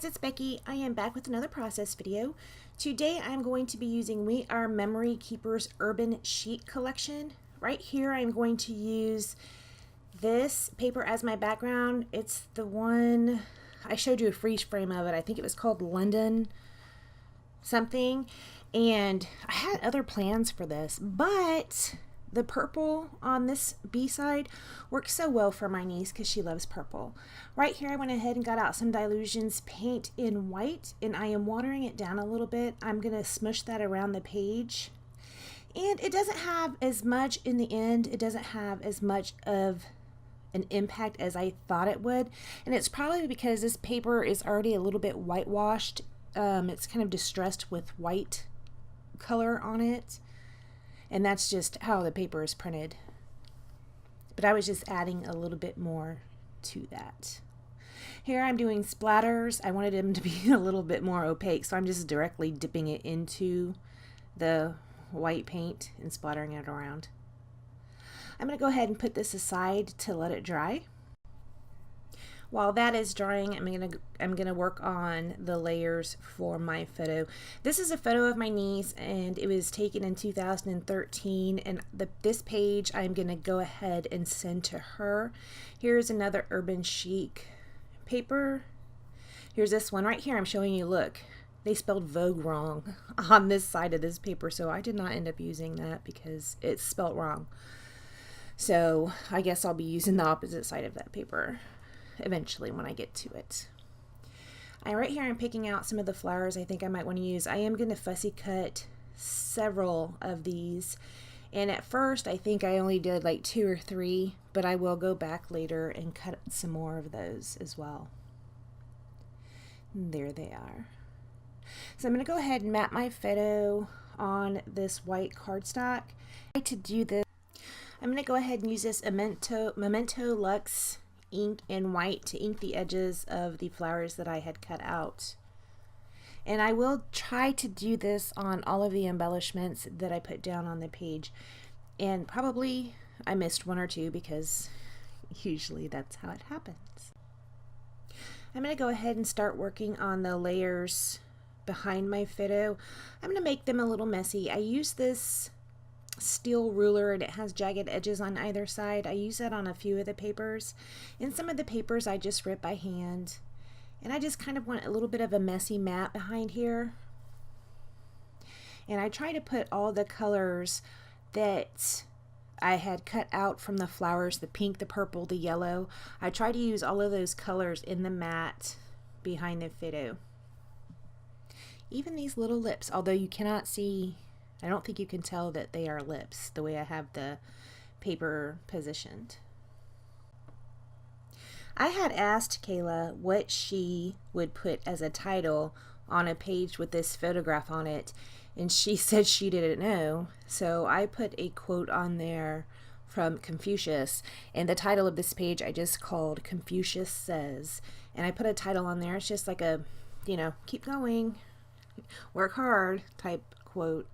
it's Becky. I am back with another process video. Today I'm going to be using We Are Memory Keepers Urban Sheet Collection. Right here I'm going to use this paper as my background. It's the one, I showed you a freeze frame of it. I think it was called London something. And I had other plans for this, but the purple on this B side works so well for my niece because she loves purple. Right here I went ahead and got out some Dylusions paint in white, and I am watering it down a little bit. I'm going to smush that around the page. And it doesn't have as much in the end. It doesn't have as much of an impact as I thought it would. And it's probably because this paper is already a little bit whitewashed. It's kind of distressed with white color on it. And that's just how the paper is printed. But I was just adding a little bit more to that. Here I'm doing splatters. I wanted them to be a little bit more opaque, so I'm just directly dipping it into the white paint and splattering it around. I'm going to go ahead and put this aside to let it dry. While that is drying, I'm gonna work on the layers for my photo. This is a photo of my niece, and it was taken in 2013. And this page I'm gonna go ahead and send to her. Here's another Urban Chic paper. Here's this one right here. I'm showing you. Look, they spelled Vogue wrong on this side of this paper, so I did not end up using that because it's spelled wrong. So I guess I'll be using the opposite side of that paper eventually when I get to it. Right here I'm picking out some of the flowers I think I might want to use. I am going to fussy cut several of these, and at first I think I only did like 2 or 3, but I will go back later and cut some more of those as well. And there they are. So I'm going to go ahead and map my photo on this white cardstock. To do this, I'm going to go ahead and use this Memento Luxe ink in white to ink the edges of the flowers that I had cut out. And I will try to do this on all of the embellishments that I put down on the page. And probably I missed 1 or 2 because usually that's how it happens. I'm going to go ahead and start working on the layers behind my photo. I'm going to make them a little messy. I use this steel ruler and it has jagged edges on either side. I use that on a few of the papers. In some of the papers I just rip by hand, and I just kind of want a little bit of a messy map behind here. And I try to put all the colors that I had cut out from the flowers, the pink, the purple, the yellow. I try to use all of those colors in the mat behind the photo. Even these little lips, although you cannot see, I don't think you can tell that they are lips the way I have the paper positioned. I had asked Kayla what she would put as a title on a page with this photograph on it, and she said she didn't know. So I put a quote on there from Confucius, and the title of this page I just called Confucius Says. And I put a title on there. It's just like a, keep going, work hard type quote,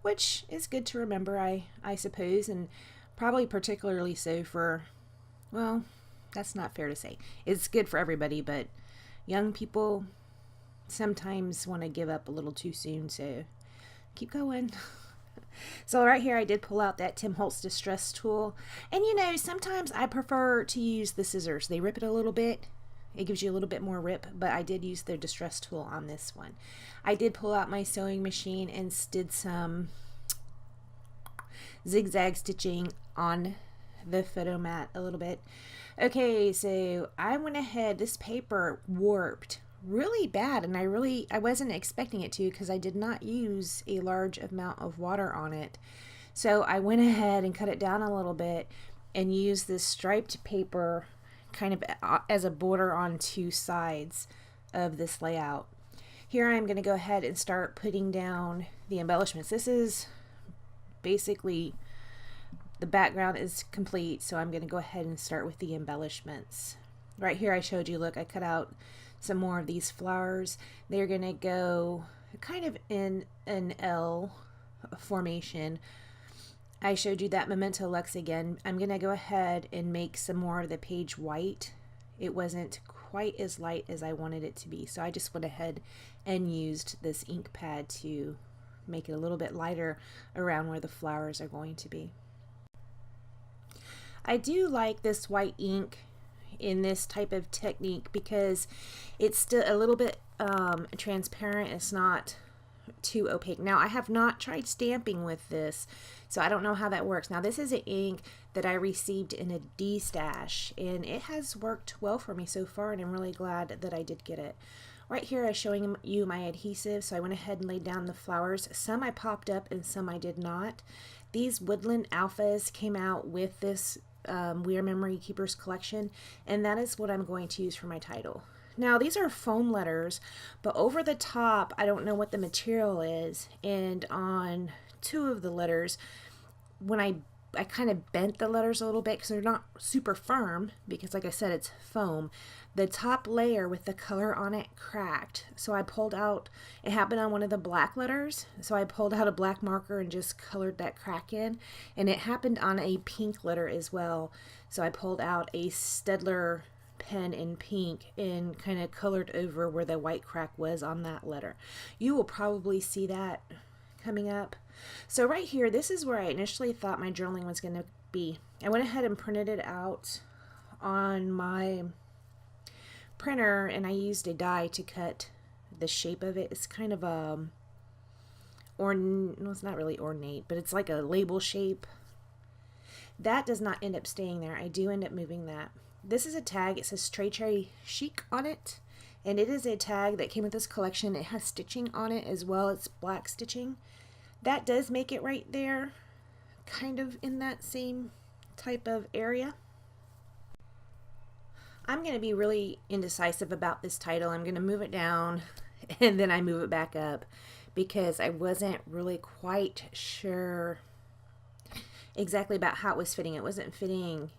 which is good to remember, I suppose, and probably particularly so for, well, that's not fair to say. It's good for everybody, but young people sometimes want to give up a little too soon, so keep going. So right here I did pull out that Tim Holtz Distress tool, and sometimes I prefer to use the scissors. They rip it a little bit. It gives you a little bit more rip, but I did use the distress tool on this one. I did pull out my sewing machine and did some zigzag stitching on the photo mat a little bit. Okay, so I went ahead, this paper warped really bad, and I wasn't expecting it to because I did not use a large amount of water on it. So I went ahead and cut it down a little bit and used this striped paper kind of as a border on 2 sides of this layout. Here I'm going to go ahead and start putting down the embellishments. This is basically, the background is complete, so I'm going to go ahead and start with the embellishments. Right here I showed you, look, I cut out some more of these flowers. They're going to go kind of in an L formation. I showed you that Memento Luxe again. I'm going to go ahead and make some more of the page white. It wasn't quite as light as I wanted it to be. So I just went ahead and used this ink pad to make it a little bit lighter around where the flowers are going to be. I do like this white ink in this type of technique because it's still a little bit transparent. It's not too opaque. Now, I have not tried stamping with this, so I don't know how that works. Now, this is an ink that I received in a D-stash, and it has worked well for me so far, and I'm really glad that I did get it. Right here I'm showing you my adhesive, so I went ahead and laid down the flowers. Some I popped up and some I did not. These Woodland Alphas came out with this We Are Memory Keepers collection, and that is what I'm going to use for my title. Now, these are foam letters, but over the top, I don't know what the material is, and on two of the letters, when I kind of bent the letters a little bit because they're not super firm, because like I said, it's foam. The top layer with the color on it cracked, so I pulled out, it happened on one of the black letters, so I pulled out a black marker and just colored that crack in, and it happened on a pink letter as well, so I pulled out a Staedtler pen in pink and kind of colored over where the white crack was on that letter. You will probably see that coming up. So right here, this is where I initially thought my journaling was going to be. I went ahead and printed it out on my printer, and I used a die to cut the shape of it. It's kind of a it's not really ornate, but it's like a label shape. That does not end up staying there. I do end up moving that. This is a tag. It says Tray Tray Chic on it, and it is a tag that came with this collection. It has stitching on it as well. It's black stitching. That does make it right there, kind of in that same type of area. I'm going to be really indecisive about this title. I'm going to move it down and then I move it back up because I wasn't really quite sure exactly about how it was fitting. It wasn't fitting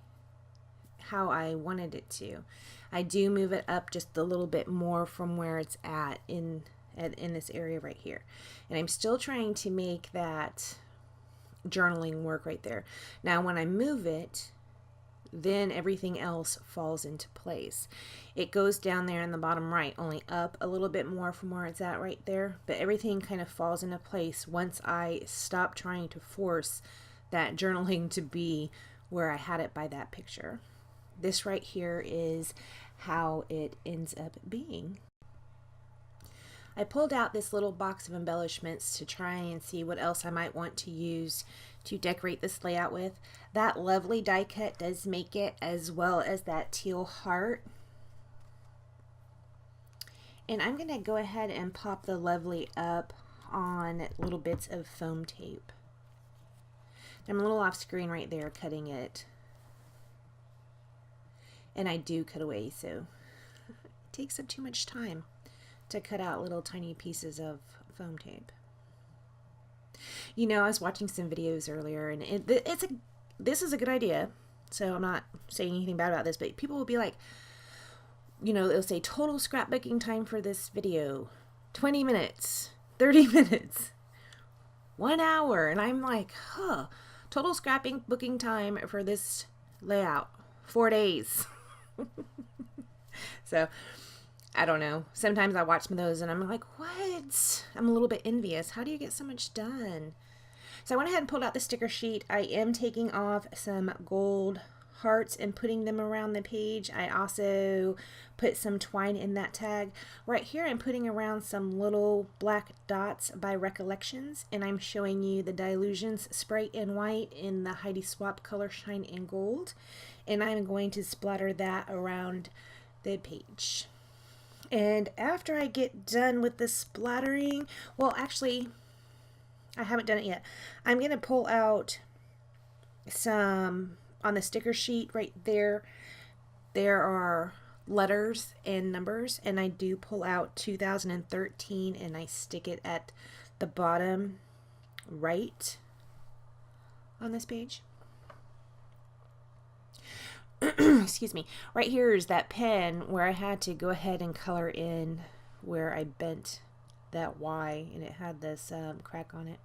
how I wanted it to. I do move it up just a little bit more from where it's at in this area right here. And I'm still trying to make that journaling work right there. Now when I move it, then everything else falls into place. It goes down there in the bottom right, only up a little bit more from where it's at right there, but everything kind of falls into place once I stop trying to force that journaling to be where I had it by that picture. This right here is how it ends up being. I pulled out this little box of embellishments to try and see what else I might want to use to decorate this layout with. That lovely die cut does make it, as well as that teal heart. And I'm going to go ahead and pop the lovely up on little bits of foam tape. I'm a little off screen right there cutting it. And I do cut away, so it takes up too much time to cut out little tiny pieces of foam tape. You know, I was watching some videos earlier, and this is a good idea, so I'm not saying anything bad about this, but people will be like, you know, they'll say total scrapbooking time for this video, 20 minutes, 30 minutes, 1 hour, and I'm like, total scrapbooking time for this layout, 4 days. So I don't know. Sometimes I watch some of those and I'm like, what? I'm a little bit envious. How do you get so much done? So I went ahead and pulled out the sticker sheet. I am taking off some gold hearts and putting them around the page. I also put some twine in that tag. Right here I'm putting around some little black dots by Recollections, and I'm showing you the Dilutions Spray in White in the Heidi Swap Color Shine in Gold, and I'm going to splatter that around the page. And after I get done with the splattering, well, actually, I haven't done it yet. I'm going to pull out some, on the sticker sheet right there, there are letters and numbers, and I do pull out 2013 and I stick it at the bottom right on this page. Excuse me. Right here is that pen where I had to go ahead and color in where I bent that Y, and it had this crack on it.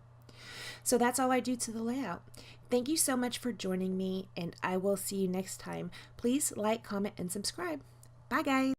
So that's all I do to the layout. Thank you so much for joining me, and I will see you next time. Please like, comment, and subscribe. Bye, guys.